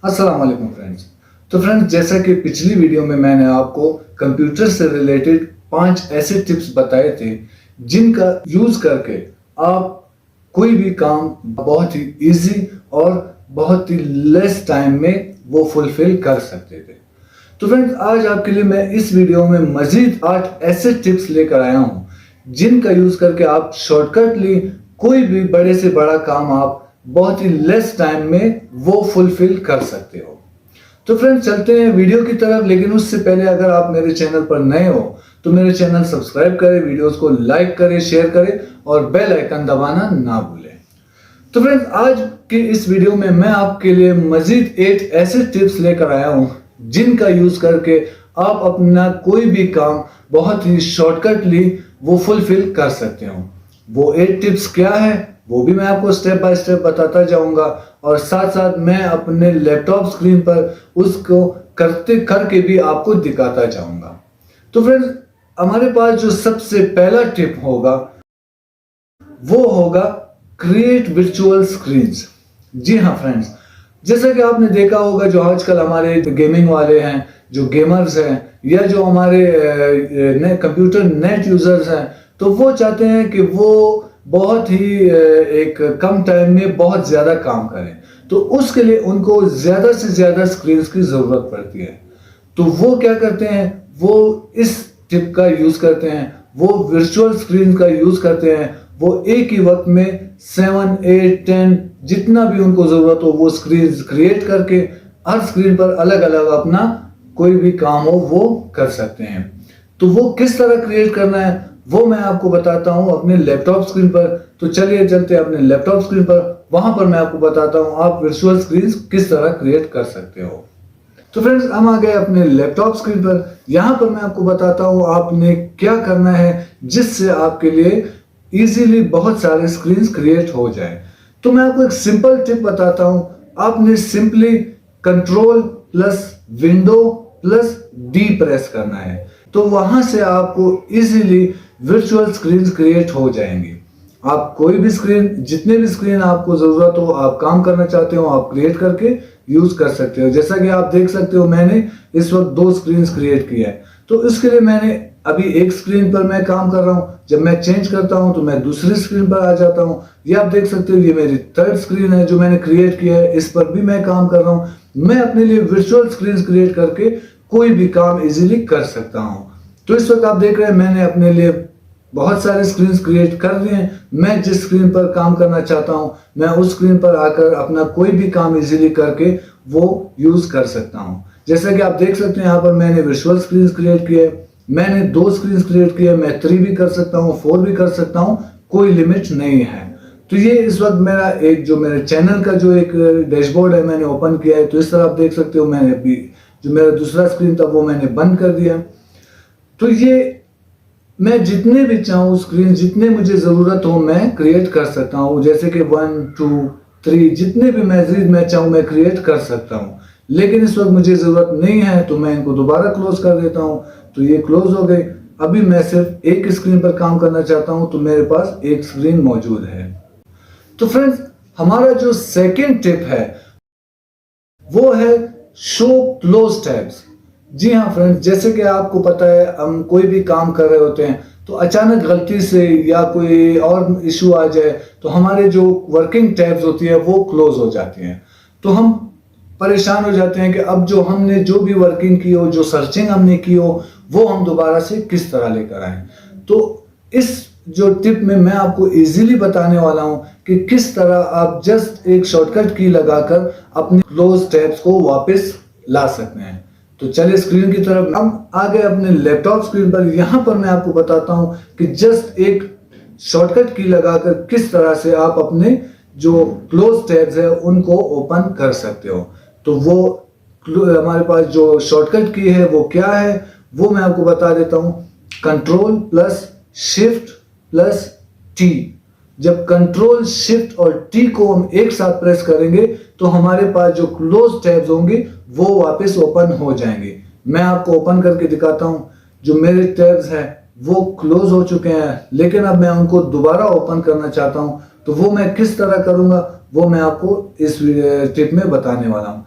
अस्सलाम वालेकुम फ्रेंड्स। तो फ्रेंड्स, जैसा कि पिछली वीडियो में मैंने आपको कंप्यूटर से रिलेटेड 5 ऐसे टिप्स बताए थे जिनका यूज करके आप कोई भी काम बहुत ही इजी और बहुत ही लेस टाइम में वो फुलफिल कर सकते थे। तो फ्रेंड्स, आज आपके लिए मैं इस वीडियो में मजीद 8 ऐसे टिप्स लेकर आया हूं जिनका यूज करके आप शॉर्टकटली कोई भी बड़े से बड़ा काम आप बहुत ही लेस टाइम में वो फुलफिल कर सकते हो। तो फ्रेंड्स, चलते हैं वीडियो की तरफ, लेकिन उससे पहले अगर आप मेरे चैनल पर नए हो तो मेरे चैनल सब्सक्राइब करें, वीडियोस को लाइक करें, शेयर करें और बेल आइकन दबाना ना भूलें। तो फ्रेंड्स, आज की इस वीडियो में मैं आपके लिए मजीद 8 ऐसे टिप्स लेकर आया हूं जिनका यूज करके आप अपना कोई भी काम बहुत ही शॉर्टकटली वो फुलफिल कर सकते हो। वो 8 टिप्स क्या है वो भी मैं आपको स्टेप बाय स्टेप बताता जाऊंगा और साथ साथ मैं अपने लैपटॉप स्क्रीन पर उसको करके भी आपको दिखाता जाऊंगा। तो फ्रेंड्स, हमारे पास जो सबसे पहला टिप होगा वो होगा क्रिएट वर्चुअल स्क्रीन्स। जी हाँ फ्रेंड्स, जैसा कि आपने देखा होगा जो आजकल हमारे गेमिंग वाले हैं, जो गेमर्स हैं या जो हमारे कंप्यूटर नेट यूजर्स हैं, तो वो चाहते हैं कि वो बहुत ही एक कम टाइम में बहुत ज्यादा काम करें। तो उसके लिए उनको ज्यादा से ज्यादा स्क्रीन्स की जरूरत पड़ती है। तो वो क्या करते हैं, वो इस टिप का यूज करते हैं, वो वर्चुअल स्क्रीन का यूज करते हैं। वो एक ही वक्त में 7, 8, 10 जितना भी उनको जरूरत हो वो स्क्रीन क्रिएट करके हर स्क्रीन पर अलग अलग अपना कोई भी काम हो वो कर सकते हैं। तो वो किस तरह क्रिएट करना है वो मैं आपको बताता हूं अपने लैपटॉप स्क्रीन पर। तो चलिए चलते हैं अपने लैपटॉप स्क्रीन पर, वहां पर मैं आपको बताता हूं आप वर्चुअल स्क्रीन किस तरह क्रिएट कर सकते हो। तो फ्रेंड्स, हम आ गए अपने लैपटॉप स्क्रीन पर। यहां पर मैं आपको बताता हूं आपने क्या करना है जिससे आपके लिए इजीली बहुत सारे स्क्रीन क्रिएट हो जाए। तो मैं आपको एक सिंपल टिप बताता हूं। आपने simply control plus window plus D press करना है, तो वहां से आपको इजीली वर्चुअल स्क्रीन क्रिएट हो जाएंगी। आप कोई भी स्क्रीन, जितने भी स्क्रीन आपको जरूरत हो, आप काम करना चाहते हो, आप क्रिएट करके यूज कर सकते हो। जैसा कि आप देख सकते हो मैंने इस वक्त 2 स्क्रीन क्रिएट किया है। तो इसके लिए मैंने अभी एक स्क्रीन पर मैं काम कर रहा हूं, जब मैं चेंज करता हूं तो मैं दूसरी स्क्रीन पर आ जाता हूं। ये आप देख सकते हो, ये मेरी 3rd स्क्रीन है जो मैंने क्रिएट किया है, इस पर भी मैं काम कर रहा हूं। मैं अपने लिए वर्चुअल स्क्रीन क्रिएट करके कोई भी काम इजीली कर सकता हूं। तो इस वक्त आप देख रहे हैं मैंने अपने लिए बहुत सारे स्क्रीन क्रिएट कर दिए हैं। मैं जिस स्क्रीन पर काम करना चाहता हूं मैं उस स्क्रीन पर आकर अपना कोई भी काम इजीली करके वो यूज कर सकता हूं। जैसा कि आप देख सकते हैं यहाँ पर मैंने वर्चुअल स्क्रीन क्रिएट किए, मैंने 2 स्क्रीन क्रिएट किए, मैं 3 भी कर सकता हूँ, 4 भी कर सकता हूँ, कोई लिमिट नहीं है। तो ये इस वक्त मेरा एक जो मेरे चैनल का जो एक डैशबोर्ड है मैंने ओपन किया है। तो इस तरह आप देख सकते हो मैंने अभी जो मेरा दूसरा स्क्रीन था वो मैंने बंद कर दिया। तो ये मैं जितने भी चाहूँ स्क्रीन, जितने मुझे जरूरत हो मैं क्रिएट कर सकता हूँ। जैसे कि 1, 2, 3 जितने भी मैं चाहूँ मैं क्रिएट कर सकता हूँ। लेकिन इस वक्त मुझे जरूरत नहीं है तो मैं इनको दोबारा क्लोज कर देता हूँ। तो ये क्लोज हो गए। अभी मैं सिर्फ एक स्क्रीन पर काम करना चाहता हूँ तो मेरे पास एक स्क्रीन मौजूद है। तो फ्रेंड्स, हमारा जो सेकंड टिप है वो है शो क्लोज टैब्स। जी हाँ फ्रेंड्स, जैसे कि आपको पता है हम कोई भी काम कर रहे होते हैं तो अचानक गलती से या कोई और इशू आ जाए तो हमारे जो वर्किंग टैब्स होती है वो क्लोज हो जाती हैं। तो हम परेशान हो जाते हैं कि अब जो हमने जो भी वर्किंग की हो, जो सर्चिंग हमने की हो, वो हम दोबारा से किस तरह लेकर आए। तो इस जो टिप में मैं आपको इजीली बताने वाला हूं कि किस तरह आप जस्ट एक शॉर्टकट की लगाकर अपने क्लोज टैब्स को वापस ला सकते हैं। तो चलिए स्क्रीन की तरफ हम आ गए अपने लैपटॉप स्क्रीन पर। यहां पर मैं आपको बताता हूं कि जस्ट एक शॉर्टकट की लगाकर किस तरह से आप अपने जो क्लोज टैब्स है उनको ओपन कर सकते हो। तो वो हमारे पास जो शॉर्टकट की है वो क्या है वो मैं आपको बता देता हूं। Control plus shift plus T. जब कंट्रोल शिफ्ट और टी को हम एक साथ प्रेस करेंगे तो हमारे पास जो क्लोज टैब्स होंगे वो वापस ओपन हो जाएंगे। मैं आपको ओपन करके दिखाता हूं। जो मेरे टैब्स हैं वो क्लोज हो चुके हैं, लेकिन अब मैं उनको दोबारा ओपन करना चाहता हूं। तो वो मैं किस तरह करूंगा वो मैं आपको इस टिप में बताने वाला हूं।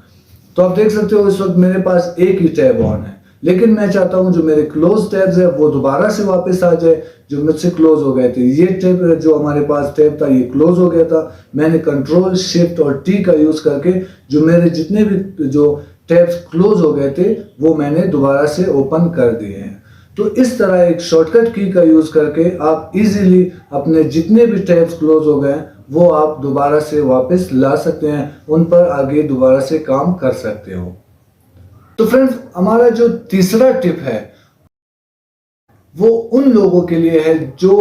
तो आप देख सकते हो इस वक्त मेरे पास एक ही टैब ऑन है, लेकिन मैं चाहता हूं जो मेरे क्लोज टैब्स है वो दोबारा से वापस आ जाए जो मुझसे क्लोज हो गए थे। ये टैब जो हमारे पास टैब था ये क्लोज हो गया था, मैंने कंट्रोल शिफ्ट और टी का यूज करके जो मेरे जितने भी जो टैब्स क्लोज हो गए थे वो मैंने दोबारा से ओपन कर दिए हैं। तो इस तरह एक शॉर्टकट की का यूज करके आप इजीली अपने जितने भी टैब्स क्लोज हो गए वो आप दोबारा से वापस ला सकते हैं, उन पर आगे दोबारा से काम कर सकते हो। तो फ्रेंड्स हमारा जो तीसरा टिप है वो उन लोगों के लिए है जो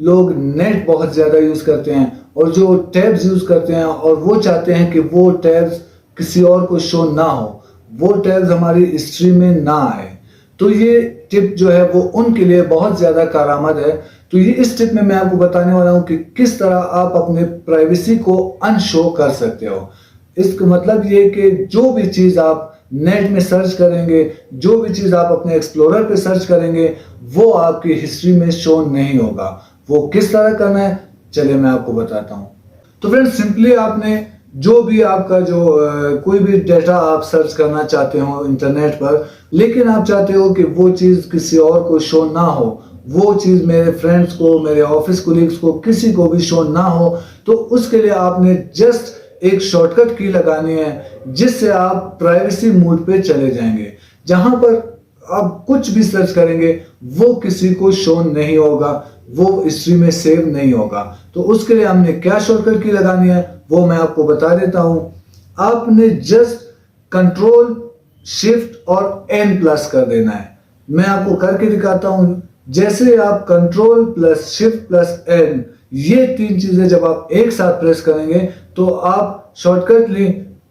लोग नेट बहुत ज्यादा यूज करते हैं और जो टैब्स यूज करते हैं और वो चाहते हैं कि वो टैब्स किसी और को शो ना हो, वो टैब्स हमारी हिस्ट्री में ना आए। तो ये टिप जो है वो उनके लिए बहुत ज्यादा कारआमद है। तो ये इस टिप में मैं आपको बताने वाला हूं कि किस तरह आप अपने प्राइवेसी को अनशो कर सकते हो। इसका मतलब ये कि जो भी चीज आप नेट में सर्च करेंगे, जो भी चीज आप अपने एक्सप्लोरर पे सर्च करेंगे वो आपकी हिस्ट्री में शो नहीं होगा। वो किस तरह करना है चलिए मैं आपको बताता हूं। तो फ्रेंड्स सिंपली आपने जो भी आपका जो कोई भी डेटा आप सर्च करना चाहते हो इंटरनेट पर, लेकिन आप चाहते हो कि वो चीज किसी और को शो ना हो, वो चीज मेरे फ्रेंड्स को, मेरे ऑफिस कोलीग्स को, किसी को भी शो ना हो, तो उसके लिए आपने जस्ट एक शॉर्टकट की लगानी है जिससे आप प्राइवेसी मोड पे चले जाएंगे। जहां पर आप कुछ भी सर्च करेंगे वो किसी को शो नहीं होगा, वो हिस्ट्री में सेव नहीं होगा। तो उसके लिए हमने क्या शॉर्टकट की लगानी है वो मैं आपको बता देता हूं। आपने जस्ट कंट्रोल शिफ्ट और एन प्लस कर देना है। मैं आपको करके दिखाता हूं। जैसे आप control plus shift plus N ये तीन चीजें जब आप एक साथ प्रेस करेंगे तो आप शॉर्टकटली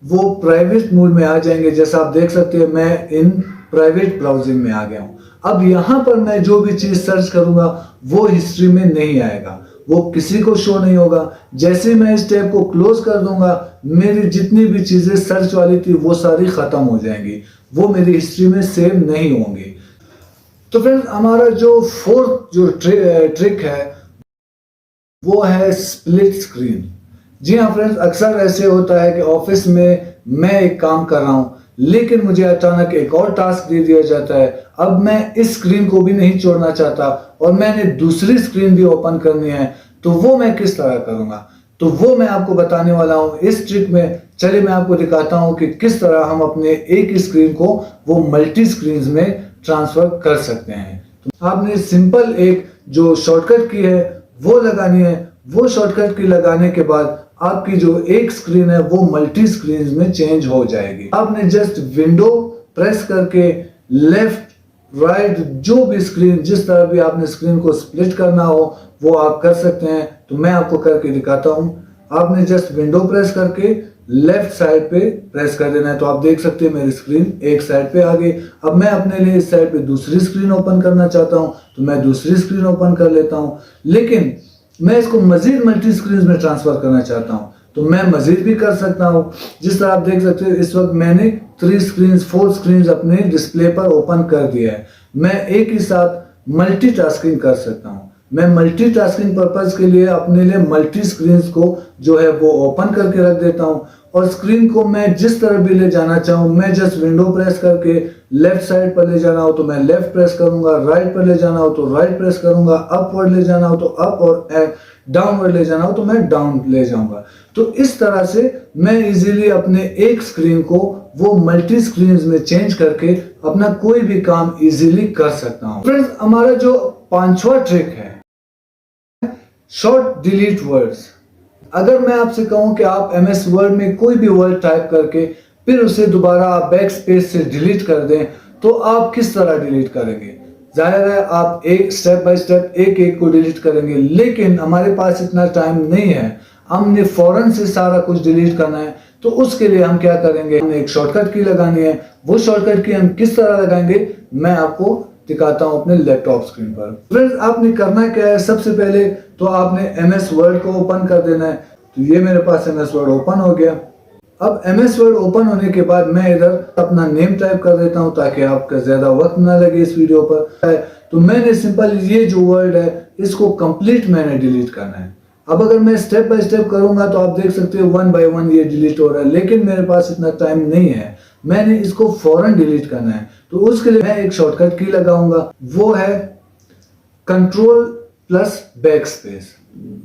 वो प्राइवेट मोड में आ जाएंगे। जैसा आप देख सकते हैं मैं इन प्राइवेट ब्राउजिंग में आ गया हूं। अब यहां पर मैं जो भी चीज सर्च करूंगा वो हिस्ट्री में नहीं आएगा, वो किसी को शो नहीं होगा। जैसे मैं इस टैब को क्लोज कर दूंगा मेरी जितनी भी चीजें सर्च वाली थी वो सारी खत्म हो जाएंगी, वो मेरी हिस्ट्री में सेव नहीं होंगी। तो फ्रेंड्स हमारा जो फोर्थ जो ट्रिक है वो है स्प्लिट स्क्रीन। जी हाँ फ्रेंड्स, अक्सर ऐसे होता है कि ऑफिस में मैं एक काम कर रहा हूं लेकिन मुझे अचानक एक और टास्क दे दिया जाता है। अब मैं इस स्क्रीन को भी नहीं छोड़ना चाहता और मैंने दूसरी स्क्रीन भी ओपन करनी है, तो वो मैं किस तरह करूंगा तो वो मैं आपको बताने वाला हूं इस ट्रिक में। चलिए मैं आपको दिखाता हूं कि किस तरह हम अपने एक ही स्क्रीन को वो मल्टी स्क्रीन में ट्रांसफर कर सकते हैं। तो आपने सिंपल एक जो शॉर्टकट की है वो लगानी है। वो शॉर्टकट की लगाने के बाद आपकी जो एक स्क्रीन है वो मल्टी स्क्रीन में चेंज हो जाएगी। आपने जस्ट विंडो प्रेस करके लेफ्ट राइट जो भी स्क्रीन जिस तरह भी आपने स्क्रीन को स्प्लिट करना हो वो आप कर सकते हैं। तो मैं आपको करके दिखाता हूं। आपने जस्ट विंडो प्रेस करके लेफ्ट साइड पे प्रेस कर देना है। तो आप देख सकते हैं मेरी स्क्रीन एक साइड पे आ गई। अब मैं अपने लिए इस साइड पे दूसरी स्क्रीन ओपन करना चाहता हूं तो मैं दूसरी स्क्रीन ओपन कर लेता हूं, लेकिन मैं इसको मजीद मल्टी स्क्रीन में ट्रांसफर करना चाहता हूं तो मैं मजीद भी कर सकता हूं। जिस तरह आप देख सकते हैं इस वक्त मैंने 4 स्क्रीन अपने डिस्प्ले पर ओपन कर दिया है। मैं एक ही साथ मल्टीटास्किंग कर सकता हूं। मैं मल्टीटास्किंग पर्पस के लिए अपने लिए मल्टी स्क्रीन को जो है वो ओपन करके रख देता हूं और स्क्रीन को मैं जिस तरह भी ले जाना चाहूं, मैं जस्ट विंडो प्रेस करके लेफ्ट साइड पर ले जाना हो तो मैं लेफ्ट प्रेस करूंगा, राइट पर ले जाना हो तो राइट प्रेस करूंगा, अपवर्ड ले जाना हो तो अप और डाउनवर्ड ले जाना हो तो मैं डाउन ले जाऊंगा। तो इस तरह से मैं इजीली अपने एक स्क्रीन को वो मल्टी स्क्रीन में चेंज करके अपना कोई भी काम इजीली कर सकता हूं। फ्रेंड्स हमारा जो पांचवा ट्रिक है शॉर्ट डिलीट वर्ड्स। अगर मैं आपसे कहूं कि आप MS वर्ड में कोई भी वर्ड टाइप करके फिर उसे दोबारा आप बैक स्पेस से डिलीट कर दें तो आप किस तरह डिलीट करेंगे? जाहिर है आप एक स्टेप बाय स्टेप एक एक को डिलीट करेंगे, लेकिन हमारे पास इतना टाइम नहीं है, हमने फौरन से सारा कुछ डिलीट करना है। तो उसके लिए हम क्या करेंगे, हमने एक शॉर्टकट की लगानी है। वो शॉर्टकट की हम किस तरह लगाएंगे मैं आपको दिखाता हूं अपने लैपटॉप स्क्रीन पर। फ्रेंड्स आपने करना क्या है, सबसे पहले तो आपने MS वर्ड को ओपन कर देना है। तो ये मेरे पास MS वर्ड ओपन हो गया। अब MS वर्ड ओपन होने के बाद मैं इधर अपना नेम टाइप कर देता हूं ताकि आपका ज्यादा वक्त ना लगे इस वीडियो पर। तो मैंने सिंपल ये जो वर्ड है इसको कंप्लीट मैंने डिलीट करना है। अब अगर मैं स्टेप बाय स्टेप करूंगा तो आप देख सकते हो 1 बाय 1 ये डिलीट हो रहा है, लेकिन मेरे पास इतना टाइम नहीं है। मैंने इसको फौरन डिलीट करना है, तो उसके लिए मैं एक शॉर्टकट की लगाऊंगा, वो है कंट्रोल प्लस बैक स्पेस।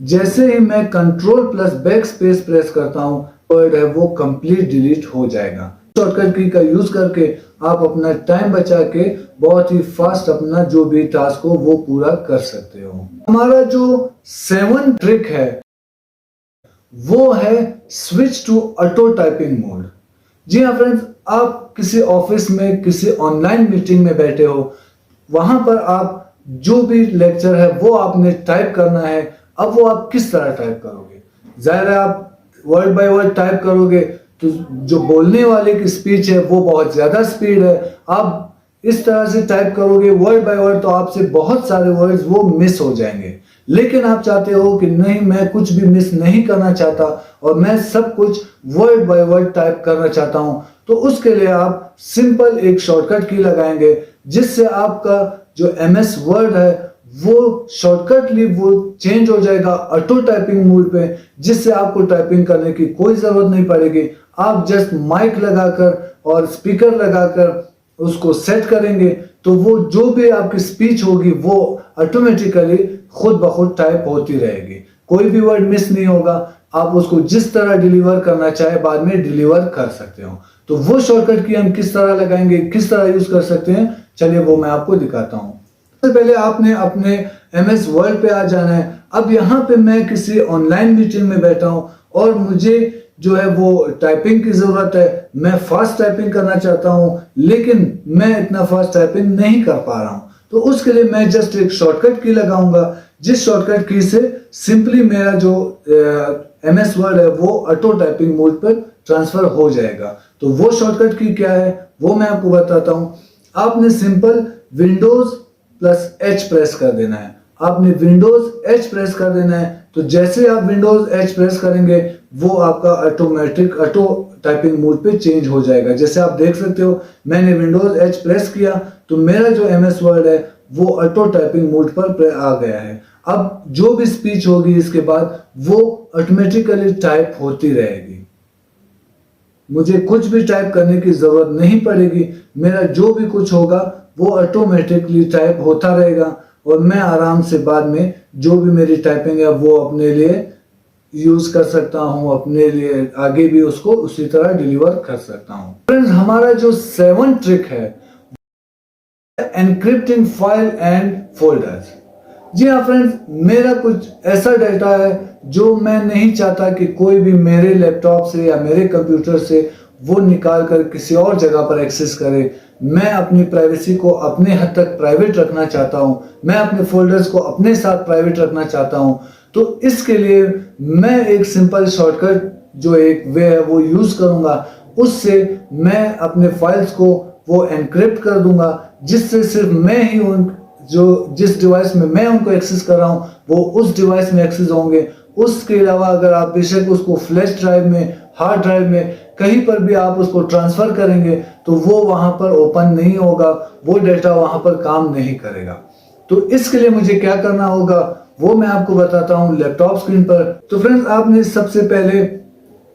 जैसे ही मैं control plus back space press करता हूं, वर्ड है वो कंप्लीट डिलीट हो जाएगा। शॉर्टकट की का यूज करके आप अपना टाइम बचा के बहुत ही फास्ट अपना जो भी टास्क हो वो पूरा कर सकते हो। हमारा जो 7 ट्रिक है वो है switch to auto typing mode. जी हाँ फ्रेंड्स, आप किसी ऑफिस में किसी ऑनलाइन मीटिंग में बैठे हो, वहां पर आप जो भी लेक्चर है वो आपने टाइप करना है। अब वो आप किस तरह टाइप करोगे? जाहिर है आप वर्ड बाय वर्ड टाइप करोगे तो जो बोलने वाले की स्पीच है वो बहुत ज्यादा स्पीड है। आप इस तरह से टाइप करोगे वर्ड बाय वर्ड तो आपसे बहुत सारे वर्ड्स वो मिस हो जाएंगे। लेकिन आप चाहते हो कि नहीं, मैं कुछ भी मिस नहीं करना चाहता और मैं सब कुछ वर्ड बाय वर्ड टाइप करना चाहता हूं, तो उसके लिए आप सिंपल एक शॉर्टकट की लगाएंगे जिससे आपका जो MS वर्ड है वो शॉर्टकटली वो चेंज हो जाएगा ऑटो टाइपिंग मोड पे, जिससे आपको टाइपिंग करने की कोई जरूरत नहीं पड़ेगी। आप जस्ट माइक लगाकर और स्पीकर लगाकर उसको सेट करेंगे तो वो जो भी आपकी स्पीच होगी वो ऑटोमेटिकली खुद ब खुद टाइप होती रहेगी, कोई भी वर्ड मिस नहीं होगा। आप उसको जिस तरह डिलीवर करना चाहे बाद में डिलीवर कर सकते हो। तो वो शॉर्टकट की हम किस तरह लगाएंगे, किस तरह यूज कर सकते हैं, चलिए वो मैं आपको दिखाता हूं। सबसे पहले आपने अपने MS वर्ड पे आ जाना है। अब यहाँ पे मैं किसी ऑनलाइन मीटिंग में बैठा हूँ और मुझे जो है वो टाइपिंग की जरूरत है। मैं फास्ट टाइपिंग करना चाहता हूँ लेकिन मैं इतना फास्ट टाइपिंग नहीं कर पा रहा हूँ, तो उसके लिए मैं जस्ट एक शॉर्टकट की लगाऊंगा, जिस शॉर्टकट की से सिंपली मेरा जो MS वर्ड है वो ऑटो टाइपिंग मोड पर ट्रांसफर हो जाएगा। तो वो शॉर्टकट की क्या है वो मैं आपको बताता हूँ। आपने simple Windows plus H press कर देना है। आपने विंडोज H प्रेस कर देना है, तो जैसे आप विंडोज H प्रेस करेंगे वो आपका ऑटोमेटिक ऑटो टाइपिंग मोड पे चेंज हो जाएगा। जैसे आप देख सकते हो मैंने विंडोज H प्रेस किया तो मेरा जो MS वर्ड है वो ऑटो टाइपिंग मोड पर आ गया है। अब जो भी स्पीच होगी इसके बाद वो ऑटोमेटिकली टाइप होती रहेगी, मुझे कुछ भी टाइप करने की जरूरत नहीं पड़ेगी। मेरा जो भी कुछ होगा वो ऑटोमेटिकली टाइप होता रहेगा और मैं आराम से बाद में जो भी मेरी टाइपिंग है वो अपने लिए यूज कर सकता हूं, अपने लिए आगे भी उसको उसी तरह डिलीवर कर सकता हूं। फ्रेंड्स, हमारा जो 7 ट्रिक है एनक्रिप्टिंग फाइल एंड फोल्डर्स। जी हाँ फ्रेंड्स, मेरा कुछ ऐसा डाटा है जो मैं नहीं चाहता कि कोई भी मेरे लैपटॉप से या मेरे कंप्यूटर से वो निकाल कर किसी और जगह पर एक्सेस करे। मैं अपनी प्राइवेसी को अपने हद तक प्राइवेट रखना चाहता हूं, मैं अपने फोल्डर्स को अपने साथ प्राइवेट रखना चाहता हूं। तो इसके लिए मैं एक सिंपल शॉर्टकट जो एक वे है वो यूज करूंगा, उससे मैं अपने फाइल्स को वो एनक्रिप्ट कर दूंगा, जिससे सिर्फ मैं ही उन जो जिस डिवाइस में मैं उनको एक्सेस कर रहा हूं वो उस डिवाइस में एक्सेस होंगे। उसके अलावा अगर आप बेशक उसको फ्लैश ड्राइव में, हार्ड ड्राइव में, कहीं पर भी आप उसको ट्रांसफर करेंगे तो वो वहां पर ओपन नहीं होगा, वो डेटा वहां पर काम नहीं करेगा। तो इसके लिए मुझे क्या करना होगा वो मैं आपको बताता हूं लैपटॉप स्क्रीन पर। तो फ्रेंड्स, आपने सबसे पहले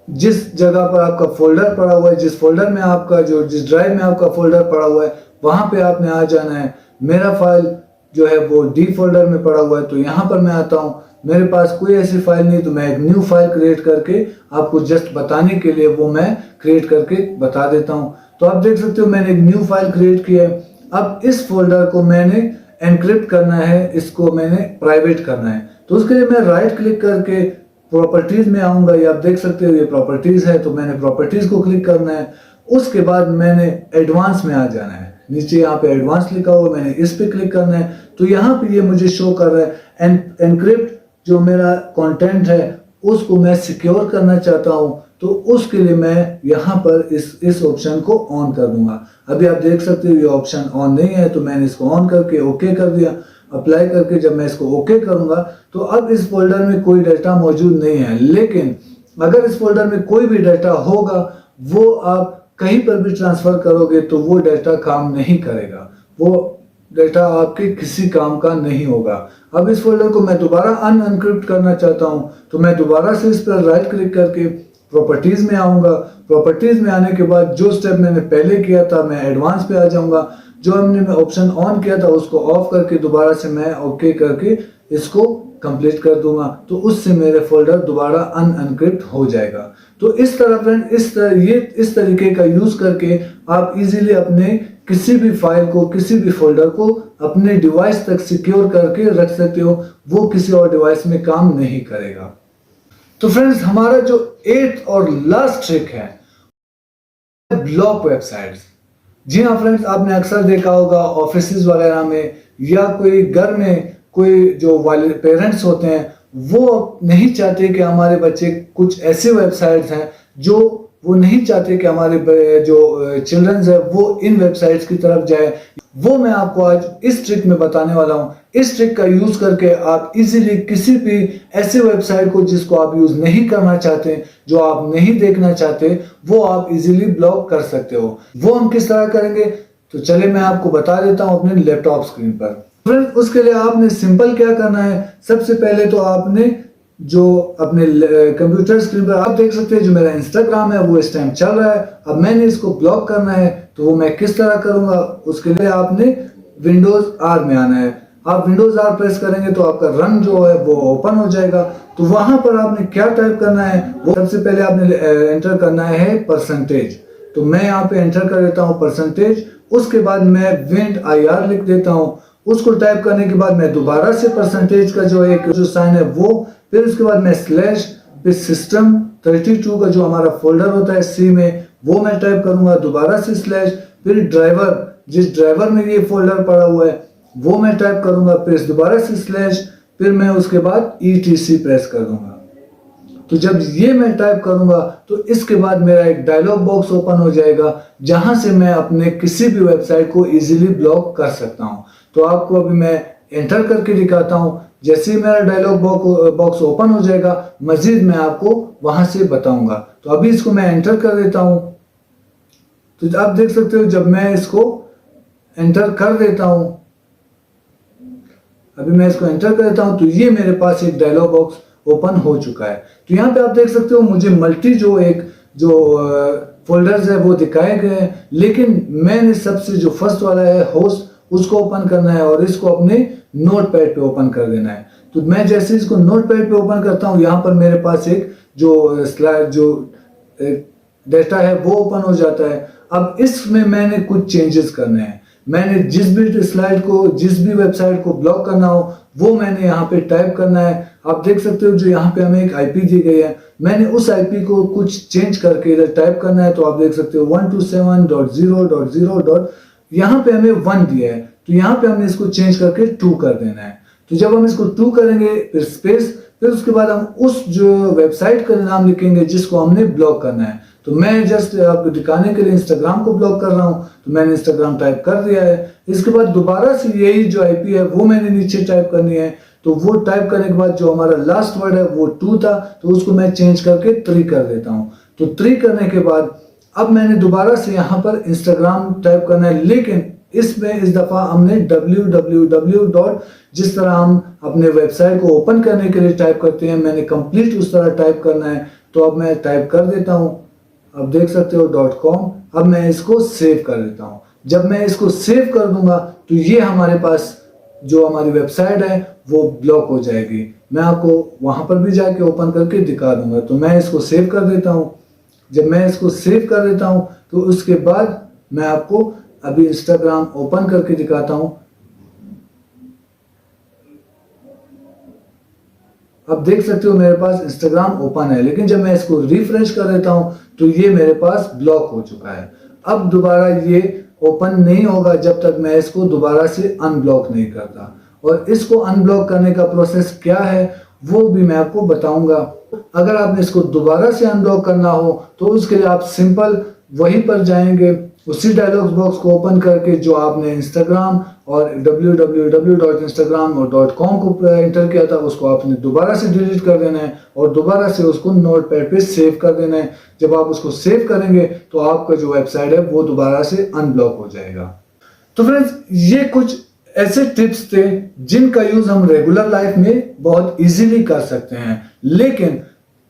जिस जगह पर आपका फोल्डर पड़ा हुआ है, जिस फोल्डर में आपका जिस ड्राइव में आपका फोल्डर पड़ा हुआ है वहां पे आपने आ जाना है। मेरा फाइल जो है वो D फोल्डर में पड़ा हुआ है, तो यहाँ पर मैं आता हूँ। मेरे पास कोई ऐसी फाइल नहीं तो मैं एक न्यू फाइल क्रिएट करके आपको जस्ट बताने के लिए वो मैं क्रिएट करके बता देता हूँ। तो आप देख सकते हो मैंने एक न्यू फाइल क्रिएट की है। अब इस फोल्डर को मैंने एनक्रिप्ट करना है, इसको मैंने प्राइवेट करना है। तो उसके लिए मैं राइट क्लिक करके प्रॉपर्टीज में आऊंगा। ये आप देख सकते हो ये प्रॉपर्टीज है, तो मैंने प्रॉपर्टीज को क्लिक करना है। उसके बाद मैंने एडवांस में आ जाना है। नीचे यहाँ पे एडवांस लिखा हुआ, मैंने इस पे क्लिक करना है। तो यहाँ पे ये मुझे शो कर रहा है एनक्रिप्ट जो मेरा कंटेंट है उसको मैं सिक्योर करना चाहता हूँ, तो उसके लिए मैं यहाँ पर इस ऑप्शन को ऑन कर दूंगा। अभी आप देख सकते हो ये ऑप्शन ऑन नहीं है, तो मैंने इसको ऑन करके ओके कर दिया। अप्लाई करके जब मैं इसको ओके करूंगा तो अब इस फोल्डर में कोई डाटा मौजूद नहीं है। लेकिन अगर इस फोल्डर में कोई भी डाटा होगा वो आप कहीं पर भी ट्रांसफर करोगे तो वो डाटा काम नहीं करेगा, वो डाटा आपके किसी काम का नहीं होगा। अब इस फोल्डर को मैं दोबारा अनएनक्रिप्ट करना चाहता हूं, तो मैं दोबारा से इस पर राइट क्लिक करके प्रॉपर्टीज में आऊंगा। प्रॉपर्टीज में आने के बाद जो स्टेप मैंने पहले किया था मैं एडवांस पे आ जाऊंगा। जो हमने मैं ऑप्शन ऑन किया था उसको ऑफ करके दोबारा से मैं ओके करके इसको कंप्लीट कर दूंगा, तो उससे मेरे फोल्डर दोबारा अनएनक्रिप्ट हो जाएगा। तो इस तरह फ्रेंड इस तरीके का यूज करके आप इजीली अपने किसी भी फाइल को, किसी भी फोल्डर को अपने डिवाइस तक सिक्योर करके रख सकते हो, वो किसी और डिवाइस में काम नहीं करेगा। तो फ्रेंड्स हमारा जो 8th और लास्ट ट्रिक है ब्लॉक वेबसाइट्स। जी हाँ फ्रेंड्स, आपने अक्सर देखा होगा ऑफिस वगैरह में या कोई घर में कोई जो वाले पेरेंट्स होते हैं वो नहीं चाहते कि हमारे बच्चे कुछ ऐसे वेबसाइट्स हैं जो वो नहीं चाहते कि हमारे जो चिल्ड्रंस है वो इन वेबसाइट्स की तरफ जाए। वो मैं आपको आज इस ट्रिक में बताने वाला हूँ। इस ट्रिक का यूज करके आप इजीली किसी भी ऐसे वेबसाइट को जिसको आप यूज नहीं करना चाहते, जो आप नहीं देखना चाहते, वो आप इजीली ब्लॉक कर सकते हो। वो हम किस तरह करेंगे तो चलिए मैं आपको बता देता हूँ अपने लैपटॉप स्क्रीन पर। फ्रेंड्स उसके लिए आपने सिंपल क्या करना है, सबसे पहले तो आपने जो अपने कंप्यूटर स्क्रीन पर आप देख सकते हैं जो मेरा इंस्टाग्राम है वो इस टाइम चल रहा है। अब मैंने इसको ब्लॉक करना है तो वो मैं किस तरह करूंगा, उसके लिए आपने विंडोज आर में आना है। आप विंडोज आर प्रेस करेंगे तो आपका रन जो है वो ओपन हो जाएगा। तो वहां पर आपने क्या टाइप करना है, वो सबसे पहले आपने एंटर करना है परसेंटेज। तो मैं यहाँ पे एंटर कर देता हूँ परसेंटेज। उसके बाद मैं WinIR लिख देता हूँ। उसको टाइप करने के बाद मैं दोबारा से परसेंटेज का जो साइन है वो, फिर उसके बाद मैं स्लैश, फिर सिस्टम 32 का जो हमारा फोल्डर होता है सी में वो मैं टाइप करूंगा, दोबारा से स्लैश, फिर ड्राइवर, जिस ड्राइवर में ये फोल्डर पड़ा हुआ है वो मैं टाइप करूंगा, फिर दोबारा से स्लैश, फिर मैं उसके बाद ETC प्रेस कर दूंगा। तो जब ये मैं टाइप करूंगा तो इसके बाद मेरा एक डायलॉग बॉक्स ओपन हो जाएगा जहां से मैं अपने किसी भी वेबसाइट को इजीली ब्लॉक कर सकता हूं। तो आपको अभी मैं एंटर करके दिखाता हूं। जैसे ही मेरा डायलॉग बॉक्स ओपन हो जाएगा मजीद मैं आपको वहां से बताऊंगा। तो अभी इसको मैं एंटर कर देता हूं। तो आप देख सकते हो जब मैं इसको एंटर कर देता हूं, अभी मैं इसको एंटर कर देता हूं तो ये मेरे पास एक डायलॉग बॉक्स ओपन हो चुका है। तो यहाँ पे आप देख सकते हो मुझे मल्टी जो फोल्डर्स है वो दिखाए गए हैं, लेकिन मैंने सबसे जो फर्स्ट वाला है होस्ट उसको ओपन करना है और इसको अपने नोटपैड पे ओपन कर देना है। तो मैं जैसे इसको नोटपैड पे ओपन करता हूँ यहाँ पर मेरे पास एक जो स्लाइड जो डेटा है वो ओपन हो जाता है। अब इसमें मैंने कुछ चेंजेस करने हैं। मैंने जिस भी स्लाइड को, जिस भी वेबसाइट को ब्लॉक करना हो वो मैंने यहाँ पे टाइप करना है। आप देख सकते हो जो यहाँ पे हमें एक IP दी गई है, मैंने उस IP को कुछ चेंज करके इधर टाइप करना है। तो आप देख सकते हो 127.0.0. यहाँ पे हमें 1 दिया है, तो यहाँ पे हमने इसको चेंज करके 2 कर देना है। तो जब हम इसको 2 करेंगे फिर स्पेस, फिर उसके बाद हम उस जो वेबसाइट का नाम लिखेंगे जिसको हमने ब्लॉक करना है। तो मैं जस्ट आपको दिखाने के लिए इंस्टाग्राम को ब्लॉक कर रहा हूँ, तो मैंने इंस्टाग्राम टाइप कर दिया है। इसके बाद दोबारा से यही जो IP है वो मैंने नीचे टाइप करनी है। तो वो टाइप करने के बाद जो हमारा लास्ट वर्ड है वो 2 था, तो उसको मैं चेंज करके 3 कर देता हूँ। तो 3 करने के बाद अब मैंने दोबारा से यहाँ पर इंस्टाग्राम टाइप करना है, लेकिन इसमें इस दफा हमने www. जिस तरह हम अपने वेबसाइट को ओपन करने के लिए टाइप करते हैं, मैंने कंप्लीट उस तरह टाइप करना है। तो अब मैं टाइप कर देता हूँ, अब देख सकते हो .com। अब मैं इसको सेव कर देता हूँ। जब मैं इसको सेव कर दूंगा तो ये हमारे पास जो हमारी वेबसाइट है वो ब्लॉक हो जाएगी। मैं आपको वहां पर भी जाके ओपन करके दिखा दूंगा। तो मैं इसको सेव कर देता हूँ। जब मैं इसको सेव कर देता हूँ तो उसके बाद मैं आपको अभी इंस्टाग्राम ओपन करके दिखाता हूँ। अब देख सकते हो मेरे पास इंस्टाग्राम ओपन है, लेकिन जब मैं इसको रिफ्रेश कर देता हूं तो ये मेरे पास ब्लॉक हो चुका है। अब दोबारा ये ओपन नहीं होगा जब तक मैं इसको दोबारा से अनब्लॉक नहीं करता। और इसको अनब्लॉक करने का प्रोसेस क्या है वो भी मैं आपको बताऊंगा। अगर आपने इसको दोबारा से अनब्लॉक करना हो तो उसके लिए आप सिंपल वहीं पर जाएंगे, उसी डायलॉग बॉक्स को ओपन करके जो आपने इंस्टाग्राम और www.instagram.com को एंटर किया था उसको आपने दोबारा से डिलीट कर देना है और दोबारा से उसको नोटपैड पे सेव कर देना है। जब आप उसको सेव करेंगे तो आपका जो वेबसाइट है वो दोबारा से अनब्लॉक हो जाएगा। तो फ्रेंड्स ये कुछ ऐसे टिप्स थे जिनका यूज हम रेगुलर लाइफ में बहुत इजीली कर सकते हैं, लेकिन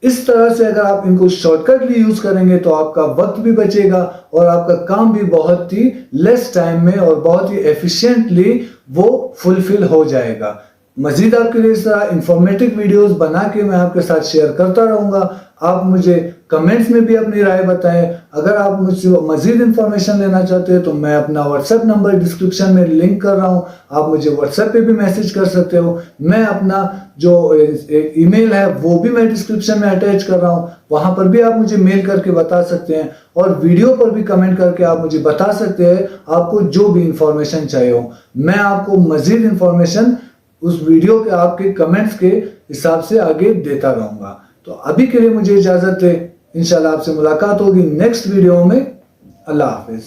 इस तरह से अगर आप इनको शॉर्टकटली यूज करेंगे तो आपका वक्त भी बचेगा और आपका काम भी बहुत ही लेस टाइम में और बहुत ही एफिशिएंटली वो फुलफिल हो जाएगा। मजीद आपके लिए इस तरह इंफॉर्मेटिव वीडियोस बना के मैं आपके साथ शेयर करता रहूंगा। आप मुझे कमेंट्स में भी अपनी राय बताएं। अगर आप मुझसे मजीद इंफॉर्मेशन लेना चाहते हैं तो मैं अपना व्हाट्सएप नंबर डिस्क्रिप्शन में लिंक कर रहा हूं, आप मुझे व्हाट्सएप पे भी मैसेज कर सकते हो। मैं अपना जो ईमेल है वो भी मैं डिस्क्रिप्शन में अटैच कर रहा हूं, वहां पर भी आप मुझे मेल करके बता सकते हैं और वीडियो पर भी कमेंट करके आप मुझे बता सकते हैं आपको जो भी इंफॉर्मेशन चाहिए हो। मैं आपको मजीद इंफॉर्मेशन उस वीडियो के आपके कमेंट्स के हिसाब से आगे देता रहूंगा। तो अभी के लिए मुझे इजाजत है, इंशाल्लाह आपसे मुलाकात होगी नेक्स्ट वीडियो में। अल्लाह हाफिज।